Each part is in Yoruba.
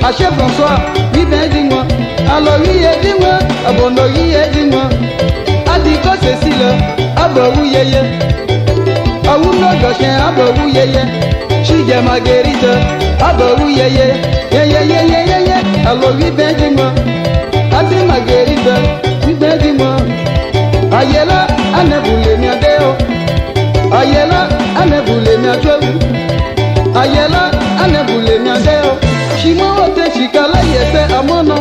Achef François, oui ben dis-moi. Alors oui dis-moi, abono oui dis-moi. Adiko Cécile, abo oui yeye. Awuno Goshen, abo oui yeye. Chige Marguerite, abo oui yeye. Yeye. Alors oui ben dis-moi. Ati Marguerite, oui ben dis-moi. Ayela, ane boule mi adeo. Ayela, ane boule mi adeo. Ayela, ane boule mi adeo. Shima wote chikala yese amono.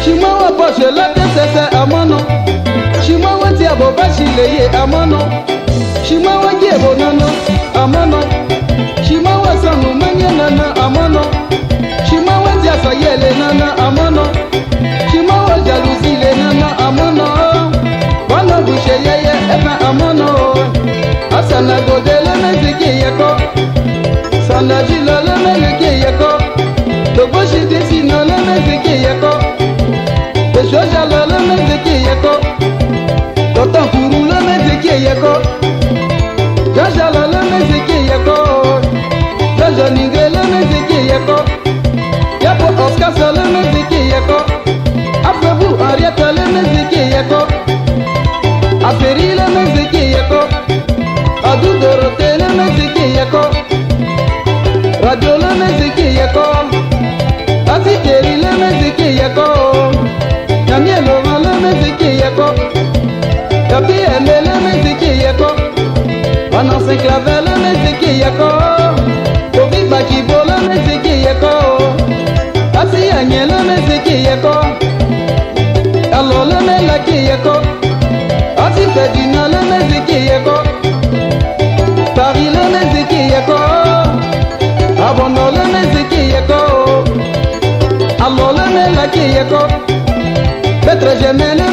Shima waposhe lete sese amono. Shima wote aboba shileye amono. Shima waje bonono amono. Shima wasanu manye nana amono. Shima wote asayele nana amono. Shima wa jalousie nana amono. Bana bouche yeye efa amono. Asana godele meziki yeko. Sana jilo le meziki yeko. Tobo shiti sino le meziki yeko. Beshoja le meziki yeko. Totan kuru le meziki yeko. Jaja le meziki yeko. Jaja ningre le meziki yeko. Yapo Oscar le meziki yeko. Afebu Arieta le meziki yeko. Aferi le meziki yeko. Adu Dorote le meziki yeko. Radio le meziki yeko. Atikeri le meziki yeko. Yamielo le meziki yeko. Yapi eme le meziki yeko. Ananse clave le meziki yeko. Kobi bakibo le meziki yeko. Asi anye le meziki yeko. Alo le melaki yeko. Asi fedina le meziki yeko. Paris le meziki yeko. Abono le meziki yeko. Alo le melaki yeko. Petre jeme le